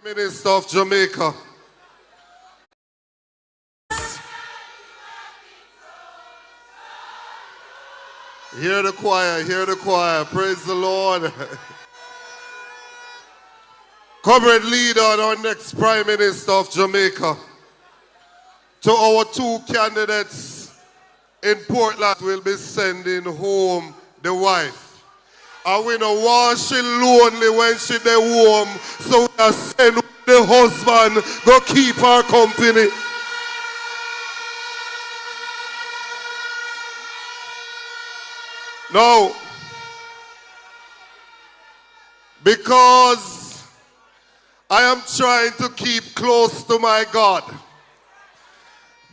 Minister of Jamaica. Hear the choir, praise the Lord. Comrade leader and our next Prime Minister of Jamaica. To our two candidates in Portland, will be sending home the wife. And we know why she lonely when she dey home, so we are send the husband go keep her company. No, because I am trying to keep close to my God.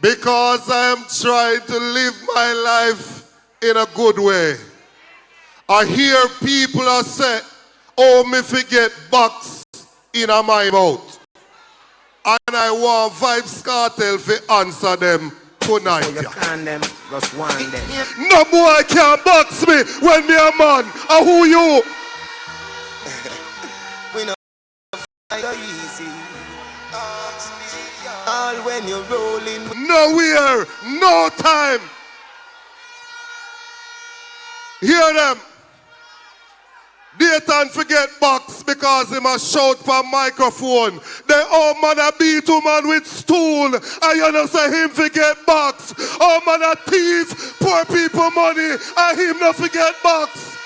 Because I am trying to live my life in a good way. I hear people are say, oh, me forget box in my mouth. And I want Vibes Cartel to answer them tonight. So you can them, just one them. No boy can box me when me a man. And who you? We know so easy. All when you're rolling. Nowhere, no time. Hear them. Dayton forget box because he must shout for microphone. The old man a beat woman with stool. And you know say him forget box. Old man a thief, poor people money. And him not forget box.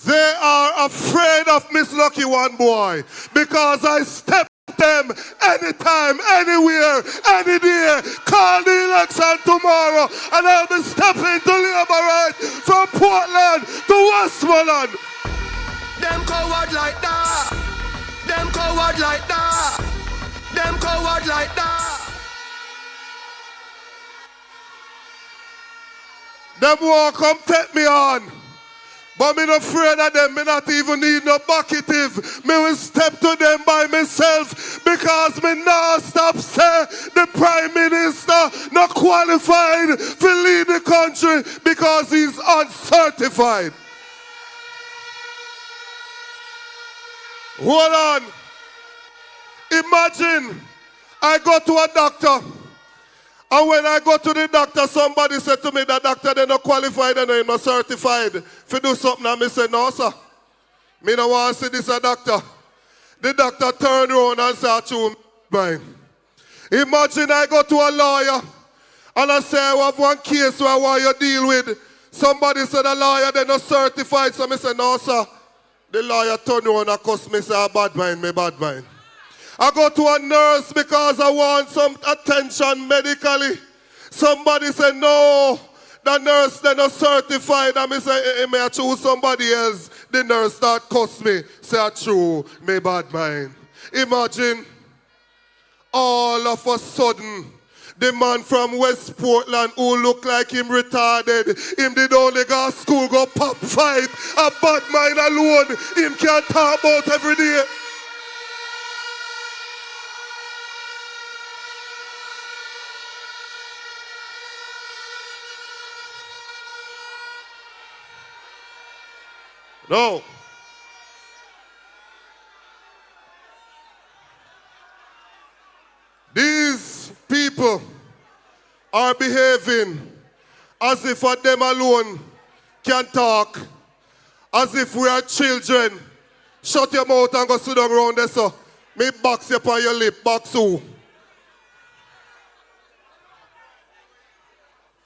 They are afraid of Miss Lucky One Boy because I step them anytime, anywhere, any day. Call the election tomorrow and I'll be stepping to Labour right from Portland to Westmoreland. Them coward like that. Them coward like that. Them coward like that. Them won't come take me on. But me not afraid of them, me not even need no bucketive. Me will step to them by myself because me not stop say the Prime Minister not qualified to lead the country because he's uncertified. Hold on. Imagine I go to a doctor. And when I go to the doctor, somebody said to me, the doctor, they're not qualified and they're not certified. If you do something, and me say, no, sir. Me don't want to see this a doctor. The doctor turned around and said, to me, imagine I go to a lawyer and I say, I have one case where I want you to deal with. Somebody said, a lawyer, they're not certified. So me say, no, sir. The lawyer turned around and cussed me, say, bad mind, me bad mind. I go to a nurse because I want some attention medically. Somebody said, no, the nurse, they're not certified. And me say, may I choose somebody else? The nurse start cuss me. Say, true, me bad mind. Imagine, all of a sudden, the man from West Portland who look like him retarded, him did only go to school, go pop fight, a bad mind alone, him can't talk about every day. No. These people are behaving as if for them alone can talk, as if we are children. Shut your mouth and go sit down around there, so me box you upon your lip, box who?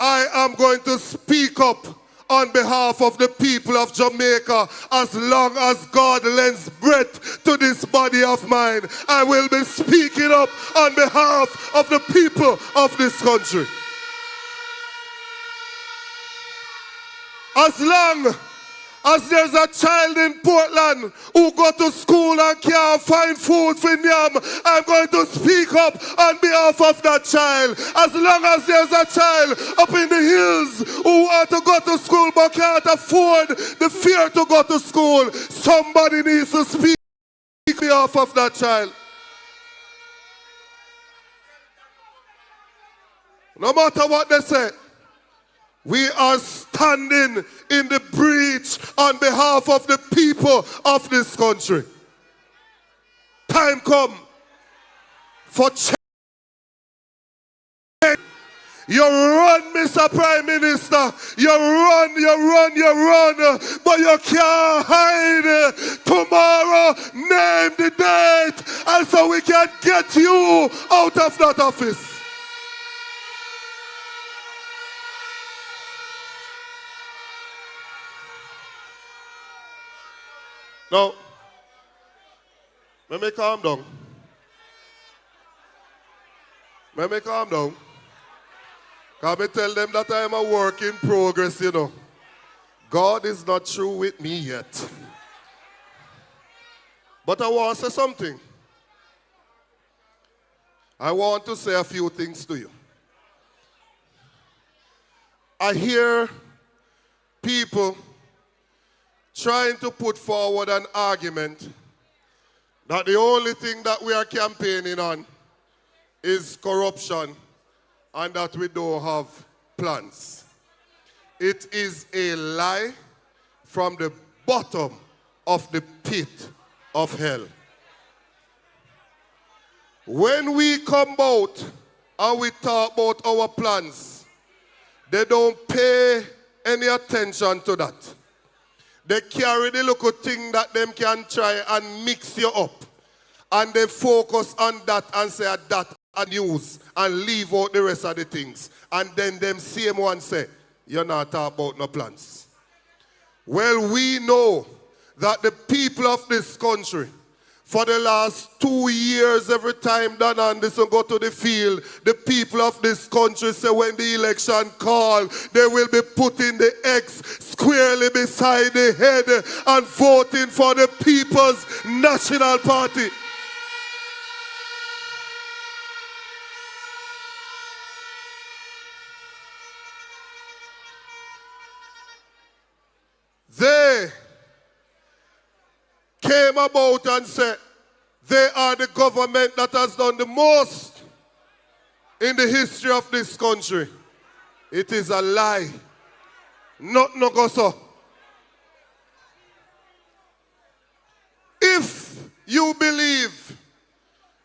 I am going to speak up on behalf of the people of Jamaica. As long as God lends breath to this body of mine, I will be speaking up on behalf of the people of this country. As long as there's a child in Portland who go to school and can't find food for them, I'm going to speak up on behalf of that child. As long as there's a child up in the hills who want to go to school but can't afford the fare to go to school, somebody needs to speak on behalf of that child. No matter what they say, We are standing in the breach on behalf of the people of this country. Time come for change. You run, Mr. Prime Minister. You run, but you can't hide. Tomorrow, name the date, and so we can get you out of that office. Now, let me calm down. Let me calm down. Can I tell them that I am a work in progress, you know. God is not through with me yet. But I want to say something. I want to say a few things to you. I hear people trying to put forward an argument that the only thing that we are campaigning on is corruption and that we don't have plans. It is a lie from the bottom of the pit of hell. When we come out and we talk about our plans, they don't pay any attention to that. They carry the little thing that them can try and mix you up. And they focus on that and say that and news and leave out the rest of the things. And then them same one say, you're not talking about no plans. Well, we know that the people of this country, for the last 2 years, every time Dan Anderson go to the field, the people of this country say when the election call, they will be putting the X squarely beside the head and voting for the People's National Party. They came about and said they are the government that has done the most in the history of this country. It is a lie. Not no go so. If you believe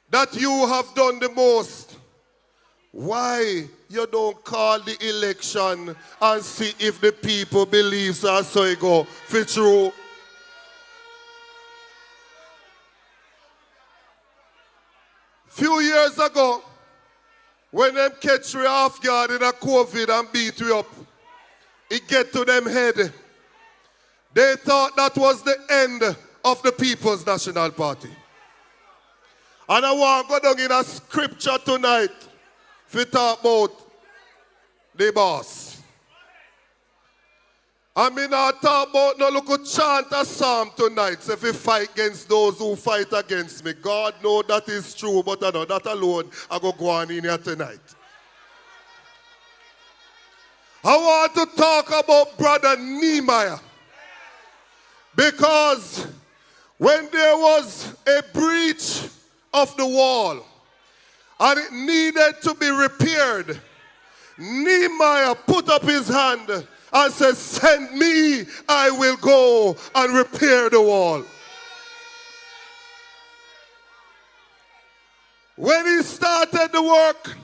that you have done the most, why you don't call the election and see if the people believe so it go for true? Few years ago, when them catch you off guard in a COVID and beat you up, it get to them head. They thought that was the end of the People's National Party. And I want to go down in a scripture tonight if we talk about the boss. I mean, I talk about no look chant a psalm tonight. So if we fight against those who fight against me, God knows that is true, but I know that alone I go on in here tonight. I want to talk about Brother Nehemiah. Because when there was a breach of the wall and it needed to be repaired, Nehemiah put up his hand and said, send me, I will go and repair the wall. When he started the work,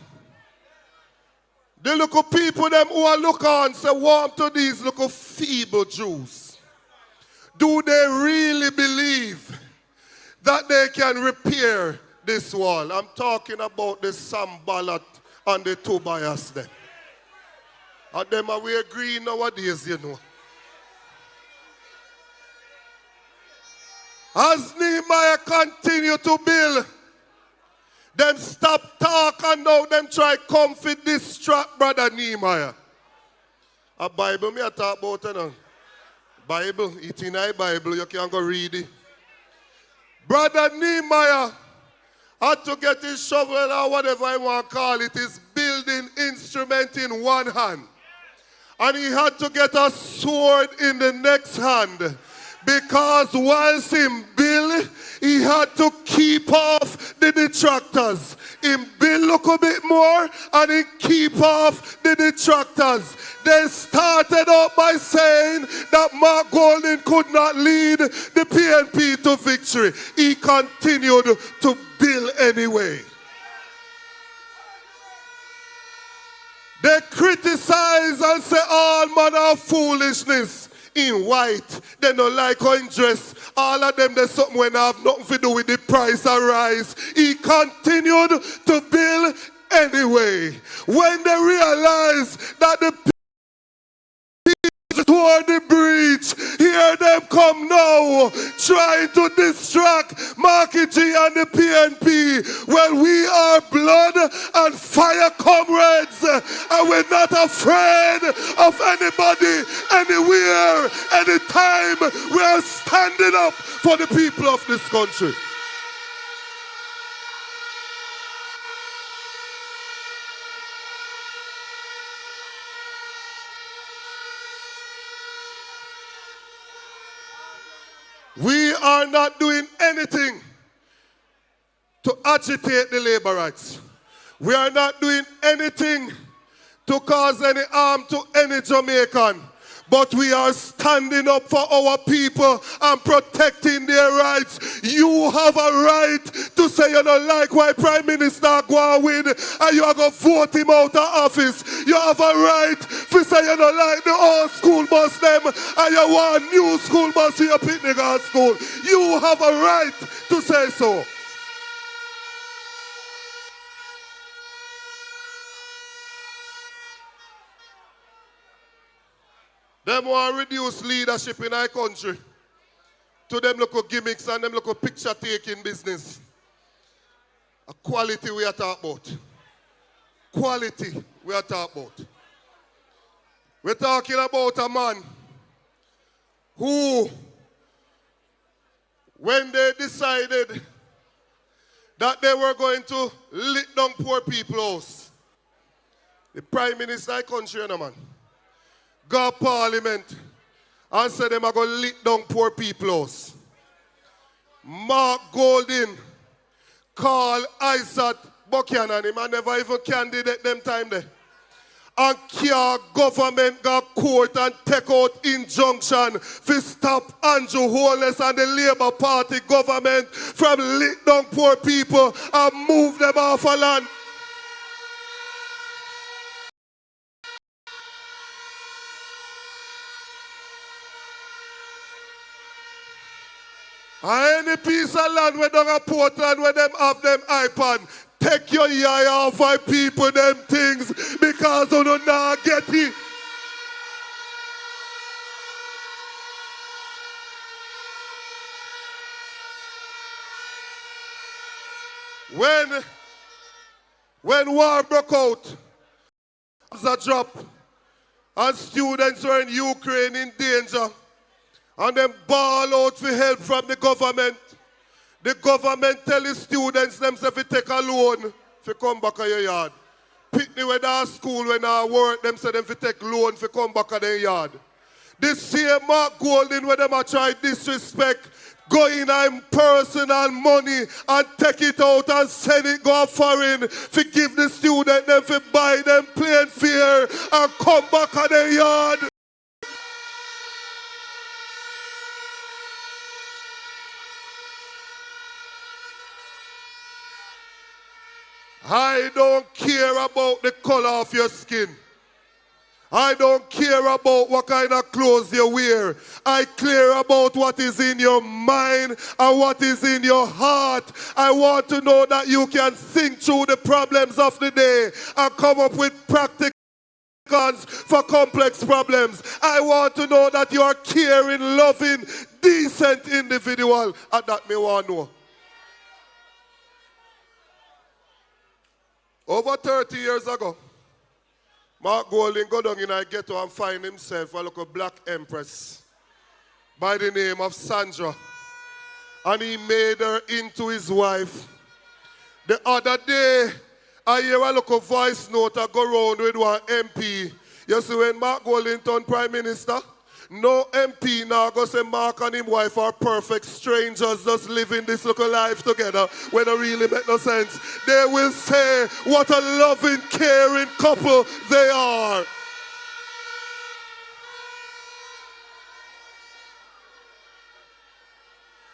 the little people them who are look on say, warm to these little feeble Jews. Do they really believe that they can repair this wall? I'm talking about the Sambalat and the Tobias then. And them are wear green nowadays, you know. As Nehemiah continue to build, them stop talk and now them try come for distract Brother Nehemiah. A Bible me I talk about it now. Bible, it's in a Bible, you can go read it. Brother Nehemiah had to get his shovel or whatever I want to call it, his building instrument in one hand. And he had to get a sword in the next hand. Because whilst in build, he had to keep off the detractors. him build look a bit more and he keep off the detractors. They started out by saying that Mark Golding could not lead the PNP to victory. He continued to build anyway. They criticize and say all manner of foolishness. In white, they don't like how he dress. All of them, there's something when I have nothing to do with the price of rice. He continued to build anyway. When they realized that the people toward the breach, here them come now, trying to distract Marky G and the PNP. Well, we are blood and fire comrades, and we're not afraid of anybody, anywhere, anytime. We are standing up for the people of this country. We are not doing anything to agitate the labor rights. We are not doing anything to cause any harm to any Jamaican. But we are standing up for our people and protecting their rights. You have a right to say you don't like why Prime Minister go and win and you are going to vote him out of office. You have a right to say you don't like the old school bus them and you want new school bus in your picnic at school. You have a right to say so. Them want to reduce leadership in our country to them local gimmicks and them local picture taking business. A quality we are talking about. Quality we are talking about. We're talking about a man who, when they decided that they were going to lick down poor people's house, the Prime Minister of the country, you know, man, go to Parliament and say them are going to lick down poor people's house. Mark Golding called Isaac Buchanan, him and never even candidate them time there. And Kia government got court and take out injunction to stop Andrew Holness and the Labour Party government from lick down poor people and move them off a land. And any piece of land where they have Portland, where them have them iPad, take your eye off my people, them things, because you don't not get it. When war broke out, a drop, and students were in Ukraine in danger, and them ball out for help from the government. The government tell the students themselves to take a loan to come back to your yard. Pitney when they school, when they work, them say them to take loan to come back to their yard. This same Mark Golding when them a try disrespect, go in and personal money and take it out and send it go foreign to give the student them to buy them plane fare and come back to their yard. I don't care about the color of your skin. I don't care about what kind of clothes you wear. I care about what is in your mind and what is in your heart. I want to know that you can think through the problems of the day and come up with practical solutions for complex problems. I want to know that you are caring, loving, decent individual. And that me want to know. Over 30 years ago, Mark Golding go down in a ghetto and find himself a little black empress by the name of Sandra. And he made her into his wife. The other day, I hear a little voice note go round with one MP. You see when Mark Golding turned Prime Minister, No MP now go say Mark and his wife are perfect strangers just living this little life together when it really make no sense. They will say what a loving, caring couple they are.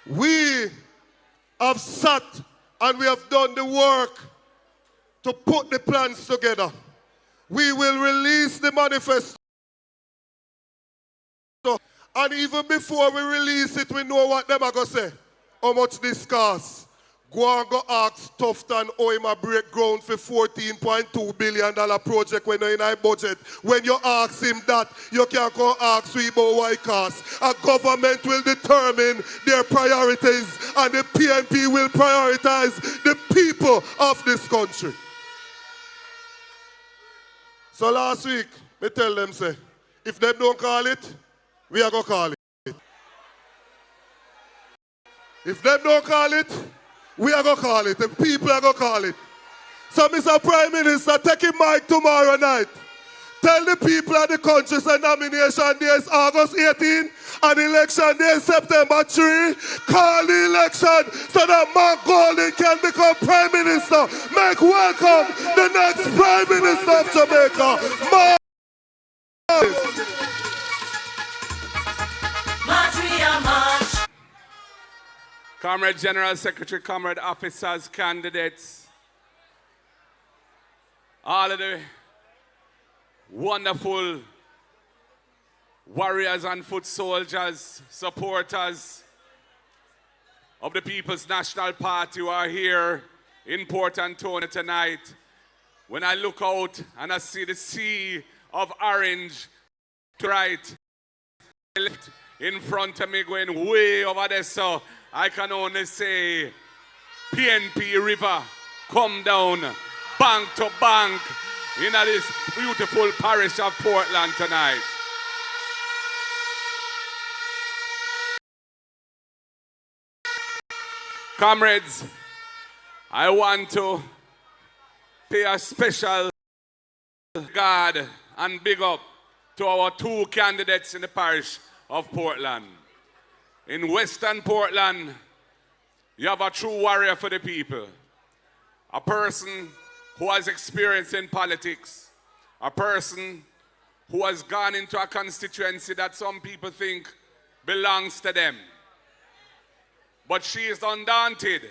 We have sat and we have done the work to put the plans together. We will release the manifesto. And even before we release it, we know what them are going to say. How much this costs. Go and go ask Tufton how him a break ground for $14.2 billion project when you're in a budget. When you ask him that, you can't go ask we about why it costs. A government will determine their priorities and the PNP will prioritize the people of this country. So last week, me tell them, say, if they don't call it, we are going to call it. If they don't call it, we are going to call it. The people are going to call it. So, Mr. Prime Minister, take a mic tomorrow night. Tell the people of the country say nomination day is August 18 and election day is September 3. Call the election so that Mark Golding can become Prime Minister. Make welcome the next Prime Minister of Jamaica, Mark. Comrade General Secretary, comrade officers, candidates, all of the wonderful warriors and foot soldiers, supporters of the People's National Party who are here in Port Antonio tonight. When I look out and I see the sea of orange to right, left, in front of me going way over there, so I can only say PNP River come down bank to bank in this beautiful parish of Portland tonight. Comrades, I want to pay a special regard and big up to our two candidates in the parish of Portland. In Western Portland, you have a true warrior for the people, a person who has experience in politics, a person who has gone into a constituency that some people think belongs to them. But she is undaunted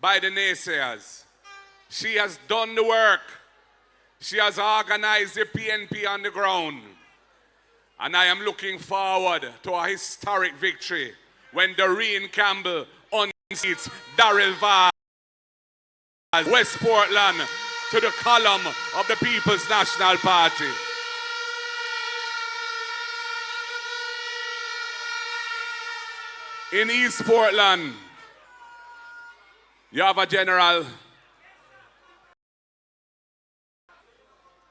by the naysayers. She has done the work. She has organized the PNP on the ground. And I am looking forward to a historic victory when Doreen Campbell unseats Darrell Vaz, West Portland, to the column of the People's National Party. In East Portland, you have a general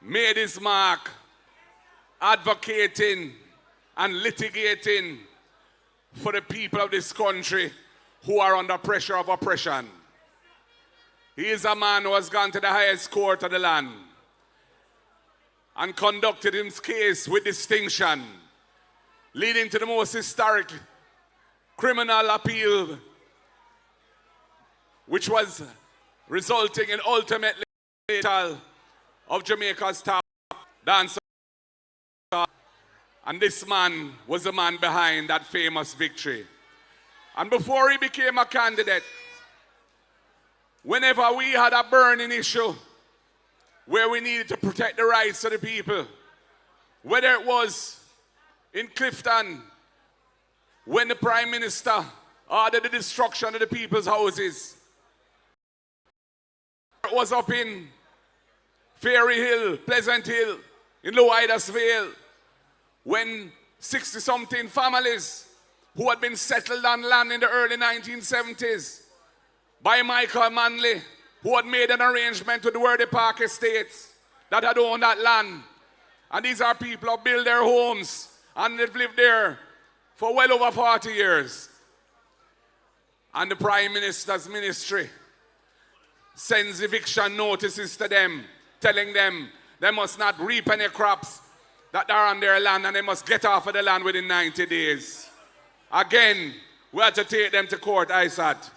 made his mark advocating and litigating for the people of this country who are under pressure of oppression. He is a man who has gone to the highest court of the land and conducted his case with distinction, leading to the most historic criminal appeal, which was resulting in ultimately of Jamaica's top dancer. And this man was the man behind that famous victory. And before he became a candidate, whenever we had a burning issue where we needed to protect the rights of the people, whether it was in Clifton, when the Prime Minister ordered the destruction of the people's houses, it was up in Fairy Hill, Pleasant Hill, in Low Idasville, when 60-something families who had been settled on land in the early 1970s by Michael Manley, who had made an arrangement with the Worthy Park Estates that had owned that land. And these are people who built their homes and they've lived there for well over 40 years. And the Prime Minister's ministry sends eviction notices to them, telling them they must not reap any crops, that are on their land and they must get off of the land within 90 days. Again, we had to take them to court, ISAT,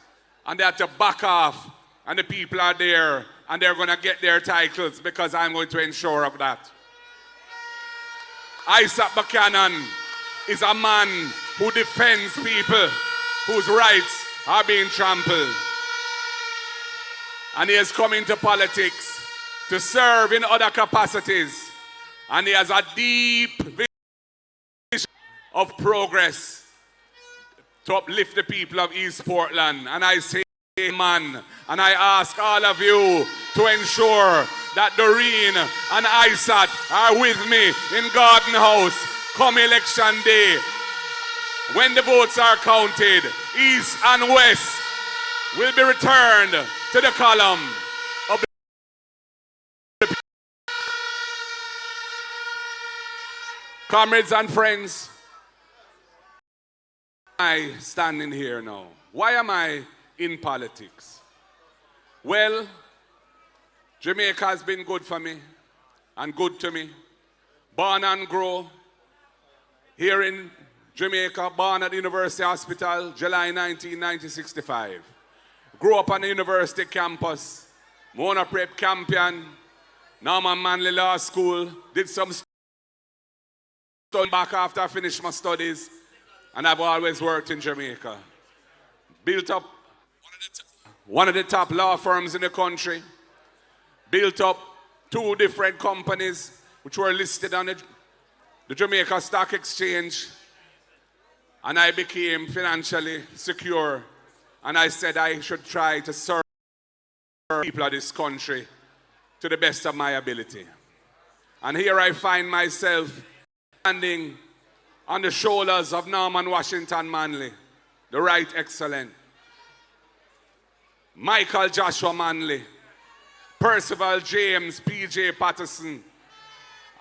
and they had to back off, and the people are there, and they're going to get their titles because I'm going to ensure of that. Isaac Buchanan is a man who defends people whose rights are being trampled. And he has come into politics to serve in other capacities. And he has a deep vision of progress to uplift the people of East Portland. And I say, amen. And I ask all of you to ensure that Doreen and Isaac are with me in Garden House come election day. When the votes are counted, East and West will be returned to the column of the comrades and friends. Why am I standing here now? Why am I in politics? Well, Jamaica has been good for me and good to me. Born and grow here in Jamaica, born at the University Hospital, July 19, 1965. Grew up on the university campus, Mona Prep Campion, Norman Manley Law School, did some study back after I finished my studies, and I've always worked in Jamaica. Built up one of the top law firms in the country, built up 2 different companies which were listed on the Jamaica Stock Exchange, and I became financially secure, and I said I should try to serve people of this country to the best of my ability. And here I find myself standing on the shoulders of Norman Washington Manley, the Right Excellent, Michael Joshua Manley, Percival James P.J. Patterson,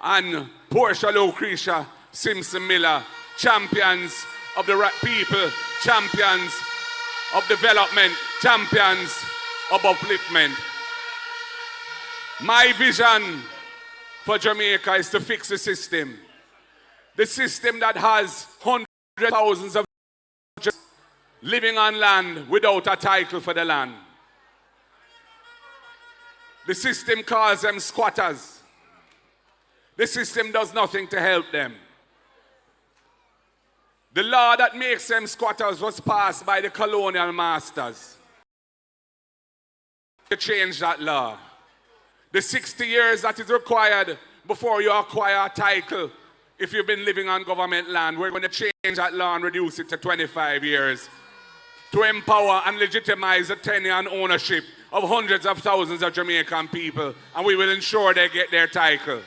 and Portia Lucretia Simpson Miller, champions of the people, champions of development, champions of upliftment. My vision for Jamaica is to fix the system. The system that has hundreds of thousands of living on land without a title for the land. The system calls them squatters. The system does nothing to help them. The law that makes them squatters was passed by the colonial masters. To change that law. The 60 years that is required before you acquire a title, if you've been living on government land, we're going to change that law and reduce it to 25 years to empower and legitimize the tenure and ownership of hundreds of thousands of Jamaican people, and we will ensure they get their title.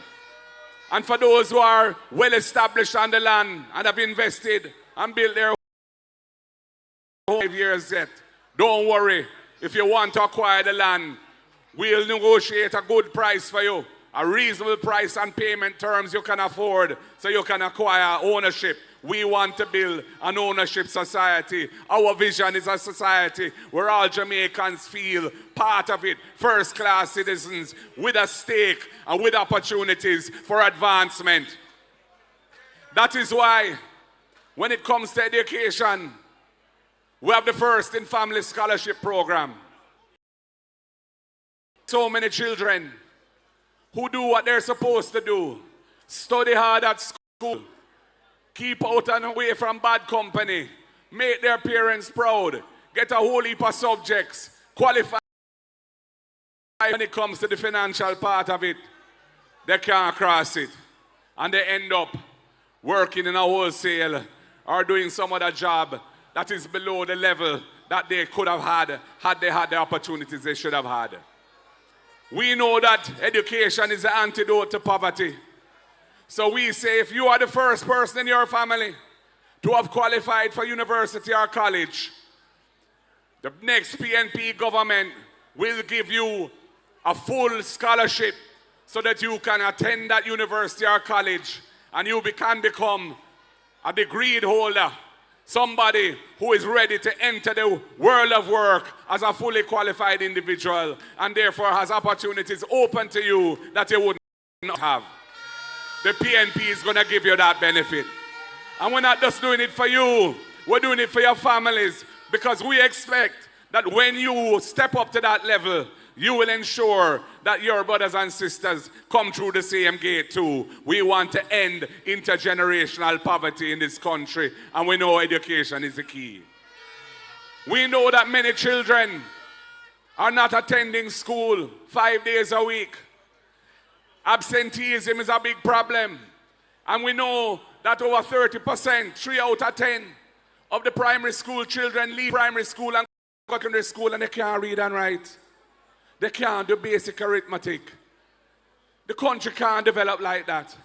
And for those who are well established on the land and have invested and built their 5 years yet, don't worry. If you want to acquire the land, we'll negotiate a good price for you, a reasonable price and payment terms you can afford so you can acquire ownership. We want to build an ownership society. Our vision is a society where all Jamaicans feel part of it, first-class citizens with a stake and with opportunities for advancement. That is why, when it comes to education, we have the first in family scholarship program. So many children who do what they're supposed to do, study hard at school, keep out and away from bad company, make their parents proud, get a whole heap of subjects, qualify. When it comes to the financial part of it, they can't cross it. And they end up working in a wholesale or doing some other job that is below the level that they could have had they had the opportunities they should have had. We know that education is the antidote to poverty. So we say if you are the first person in your family to have qualified for university or college, the next PNP government will give you a full scholarship so that you can attend that university or college and you can become a degree holder, somebody who is ready to enter the world of work as a fully qualified individual and therefore has opportunities open to you that you would not have. the PNP is going to give you that benefit. And we're not just doing it for you, we're doing it for your families, because we expect that when you step up to that level, you will ensure that your brothers and sisters come through the same gate too. We want to end intergenerational poverty in this country, and we know education is the key. We know that many children are not attending school 5 days a week. Absenteeism is a big problem. And we know that over 30%, 3 out of 10 of the primary school children leave primary school and go to secondary school and they can't read and write. They can't do basic arithmetic. The country can't develop like that.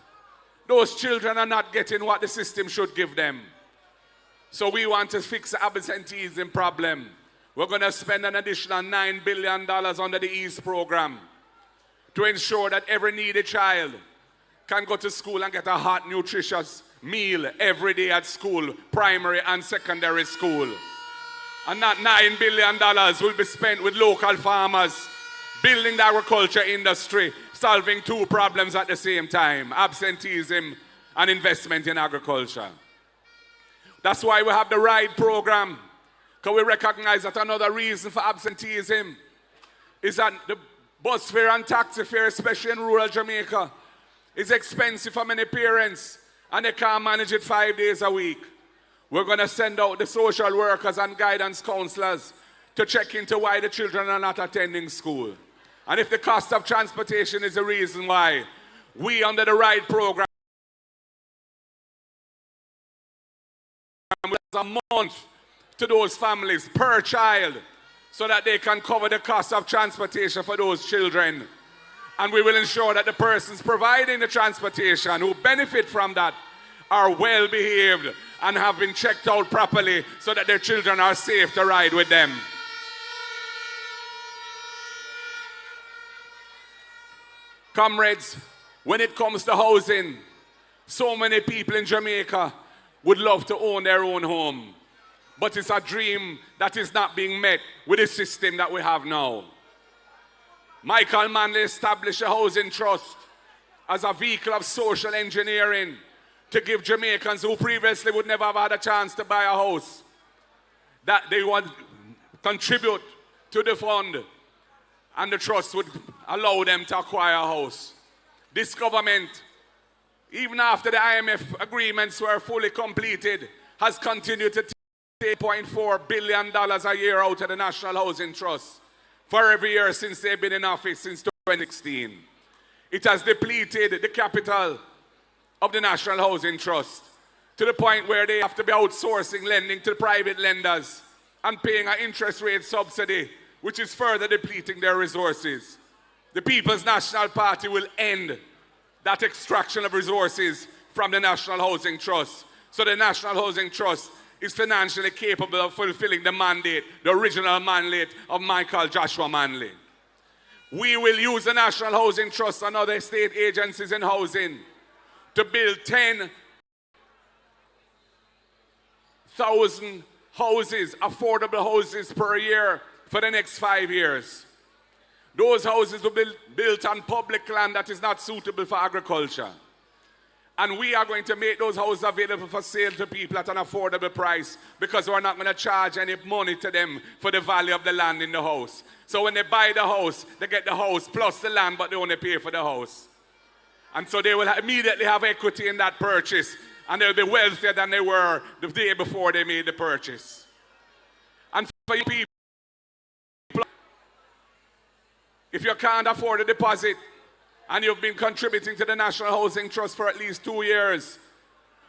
Those children are not getting what the system should give them. So we want to fix the absenteeism problem. We're going to spend an additional $9 billion under the EASE program to ensure that every needy child can go to school and get a hot, nutritious meal every day at school, primary and secondary school. And that $9 billion will be spent with local farmers, building the agriculture industry, solving two problems at the same time: absenteeism and investment in agriculture. That's why we have the RIDE program, because we recognize that another reason for absenteeism is that the bus fare and taxi fare, especially in rural Jamaica, is expensive for many parents, and they can't manage it 5 days a week. We're going to send out the social workers and guidance counselors to check into why the children are not attending school. And if the cost of transportation is the reason why, we under the RIDE program a month to those families per child so that they can cover the cost of transportation for those children. And we will ensure that the persons providing the transportation who benefit from that are well behaved and have been checked out properly so that their children are safe to ride with them. Comrades, when it comes to housing, so many people in Jamaica would love to own their own home. But it's a dream that is not being met with the system that we have now. Michael Manley established a housing trust as a vehicle of social engineering to give Jamaicans who previously would never have had a chance to buy a house, that they would contribute to the fund, and the trust would allow them to acquire a house. This government, even after the IMF agreements were fully completed, has continued to take $8.4 billion a year out of the National Housing Trust for every year since they've been in office since 2016. It has depleted the capital of the National Housing Trust to the point where they have to be outsourcing lending to private lenders and paying an interest rate subsidy, which is further depleting their resources. The People's National Party will end that extraction of resources from the National Housing Trust. So the National Housing Trust is financially capable of fulfilling the mandate, the original mandate of Michael Joshua Manley. We will use the National Housing Trust and other state agencies in housing to build 10,000 houses, affordable houses per year for the next 5 years. Those houses will be built on public land that is not suitable for agriculture. And we are going to make those houses available for sale to people at an affordable price, because we're not going to charge any money to them for the value of the land in the house. So when they buy the house, they get the house plus the land, but they only pay for the house. And so they will immediately have equity in that purchase, and they'll be wealthier than they were the day before they made the purchase. And for you people, if you can't afford a deposit and you've been contributing to the National Housing Trust for at least 2 years,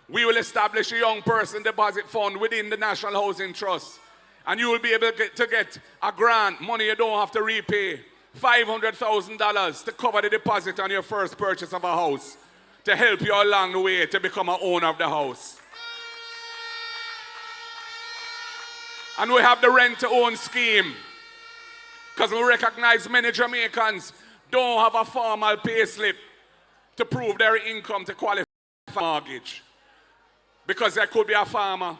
we will establish a young person deposit fund within the National Housing Trust. And you will be able to get a grant, money you don't have to repay, $500,000 to cover the deposit on your first purchase of a house, to help you along the way to become an owner of the house. And we have the rent-to-own scheme, because we recognize many Jamaicans don't have a formal pay slip to prove their income to qualify for a mortgage. Because there could be a farmer,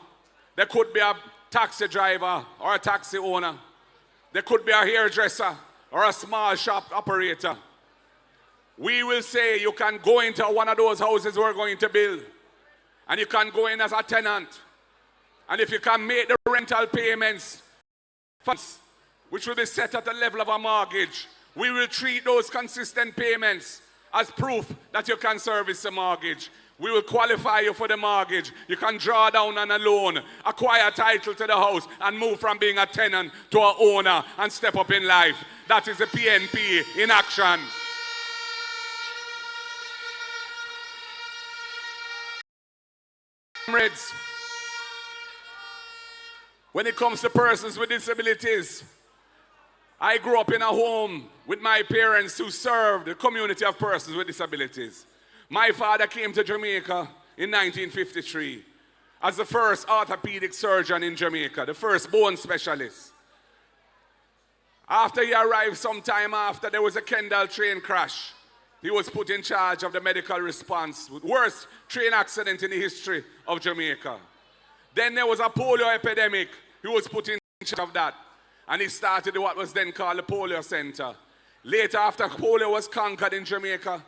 there could be a taxi driver or a taxi owner, there could be a hairdresser or a small shop operator. We will say you can go into one of those houses we're going to build, and you can go in as a tenant. And if you can make the rental payments, funds, which will be set at the level of a mortgage, we will treat those consistent payments as proof that you can service the mortgage. We will qualify you for the mortgage. You can draw down on a loan, acquire title to the house, and move from being a tenant to an owner and step up in life. That is the PNP in action. Comrades, when it comes to persons with disabilities, I grew up in a home with my parents who served the community of persons with disabilities. My father came to Jamaica in 1953 as the first orthopedic surgeon in Jamaica, the first bone specialist. After he arrived some time after, there was a Campbell train crash. He was put in charge of the medical response, with worst train accident in the history of Jamaica. Then there was a polio epidemic. He was put in charge of that. And he started what was then called the Polio Center. Later, after polio was conquered in Jamaica,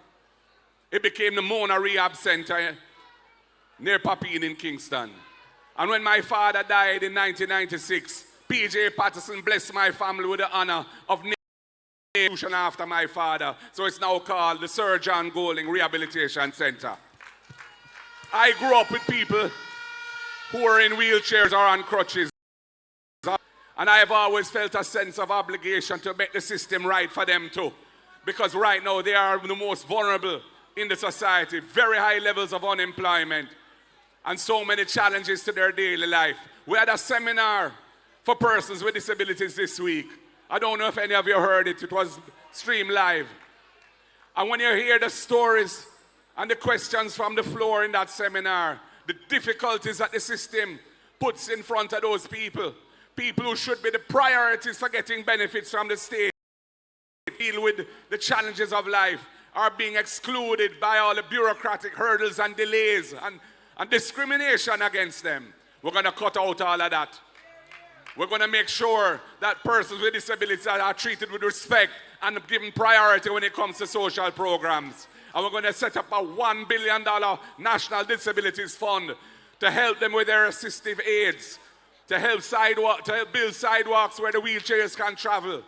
it became the Mona Rehab Center near Papine in Kingston. And when my father died in 1996, P.J. Patterson blessed my family with the honor of naming the institution after my father. So it's now called the Sir John Golding Rehabilitation Center. I grew up with people who were in wheelchairs or on crutches. And I have always felt a sense of obligation to make the system right for them too. Because right now they are the most vulnerable in the society. Very high levels of unemployment and so many challenges to their daily life. We had a seminar for persons with disabilities this week. I don't know if any of you heard it. It was streamed live. And when you hear the stories and the questions from the floor in that seminar, the difficulties that the system puts in front of those people who should be the priorities for getting benefits from the state, deal with the challenges of life, are being excluded by all the bureaucratic hurdles and delays and discrimination against them. We're going to cut out all of that. We're going to make sure that persons with disabilities are treated with respect and given priority when it comes to social programs. And we're going to set up a $1 billion National Disabilities Fund to help them with their assistive aids, to help build sidewalks where the wheelchairs can travel,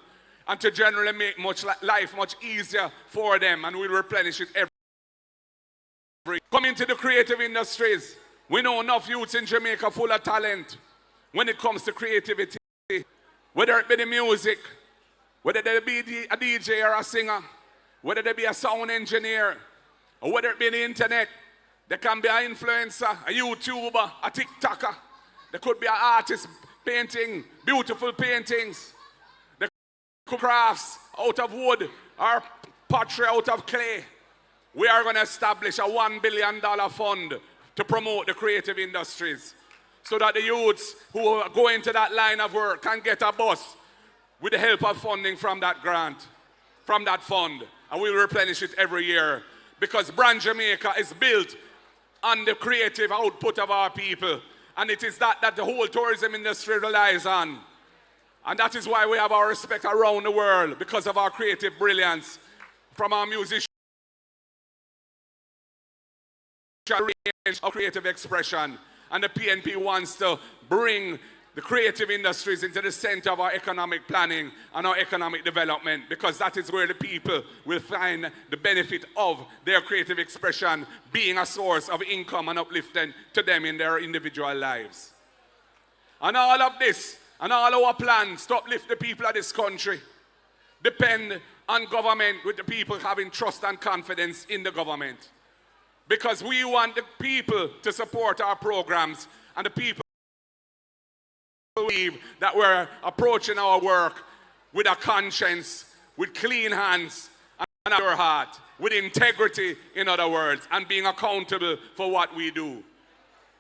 and to generally make life much easier for them, and we'll replenish it every. Coming to the creative industries, we know enough youths in Jamaica full of talent when it comes to creativity, whether it be the music, whether they be a DJ or a singer, whether they be a sound engineer, or whether it be the internet. They can be an influencer, a YouTuber, a TikToker. There could be an artist painting beautiful paintings. There could be crafts out of wood or pottery out of clay. We are going to establish a $1 billion fund to promote the creative industries so that the youths who go into that line of work can get a bus with the help of funding from that grant, from that fund. And we'll replenish it every year because Brand Jamaica is built on the creative output of our people. And it is that the whole tourism industry relies on. And that is why we have our respect around the world, because of our creative brilliance from our musicians, range of creative expression. And the PNP wants to bring the creative industries into the center of our economic planning and our economic development, because that is where the people will find the benefit of their creative expression being a source of income and uplifting to them in their individual lives. And all of this and all our plans to uplift the people of this country depend on government, with the people having trust and confidence in the government. Because we want the people to support our programs, and the people believe that we're approaching our work with a conscience, with clean hands and a pure heart, with integrity, in other words, and being accountable for what we do.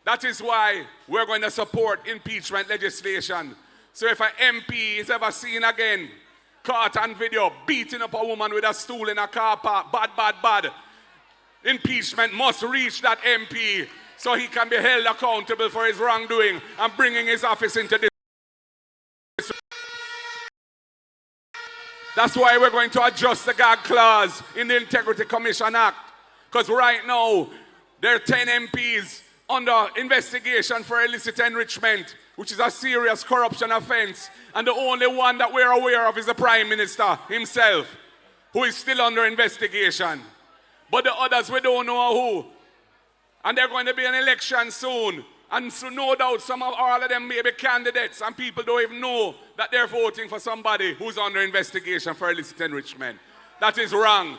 That is why we're going to support impeachment legislation. So if an MP is ever seen again, caught on video, beating up a woman with a stool in a car park, bad, impeachment must reach that MP so he can be held accountable for his wrongdoing and bringing his office into this. That's why we're going to adjust the gag clause in the Integrity Commission Act. Because right now, there are 10 MPs under investigation for illicit enrichment, which is a serious corruption offense. And the only one that we're aware of is the Prime Minister himself, who is still under investigation. But the others, we don't know who. And there's going to be an election soon. And so no doubt all of them may be candidates, and people don't even know that they're voting for somebody who's under investigation for illicit enrichment. That is wrong.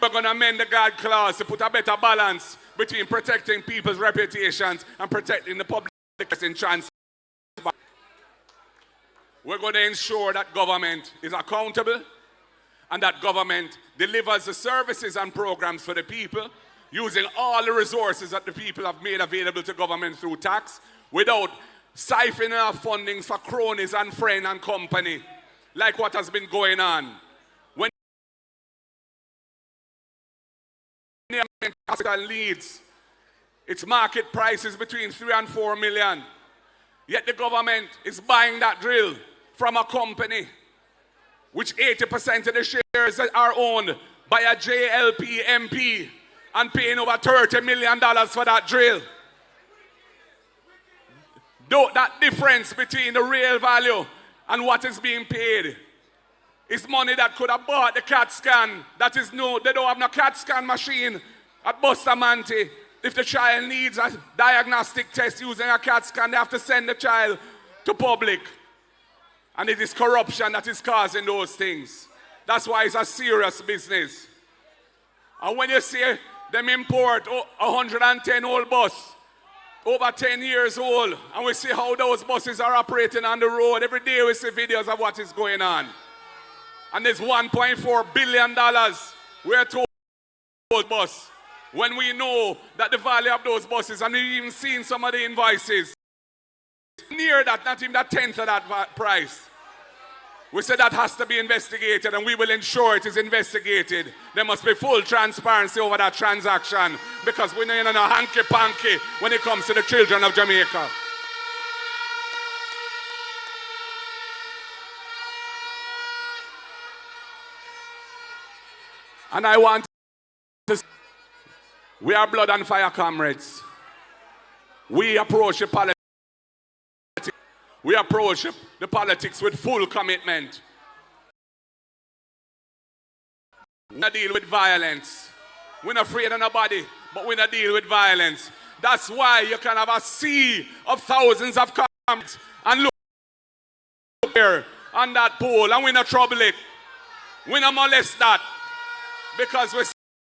We're going to amend the guard clause to put a better balance between protecting people's reputations and protecting the public interest. We're going to ensure that government is accountable and that government delivers the services and programs for the people, using all the resources that the people have made available to government through tax, without siphoning off fundings for cronies and friends and company, like what has been going on. When the hospital needs its market prices between 3 and 4 million, yet the government is buying that drill from a company which 80% of the shares are owned by a JLP MP, and paying over $30 million for that drill. That difference between the real value and what is being paid is money that could have bought the CAT scan. That is they don't have no CAT scan machine at Bustamante. If the child needs a diagnostic test using a CAT scan, they have to send the child to public. And it is corruption that is causing those things. That's why it's a serious business. And when you see them import 110 old bus, over 10 years old, and we see how those buses are operating on the road. Every day we see videos of what is going on. And there's $1.4 billion we're told bus, when we know that the value of those buses, and we've even seen some of the invoices, near that, not even a tenth of that price. We said that has to be investigated, and we will ensure it is investigated. There must be full transparency over that transaction, because we're not in a hanky-panky when it comes to the children of Jamaica. And I want to say, we are blood and fire comrades. We approach the politics. We approach the politics with full commitment. We don't deal with violence. We're not afraid of nobody, but we don't deal with violence. That's why you can have a sea of thousands of comments and look here on that pole, and we not trouble it. We not molest that, because we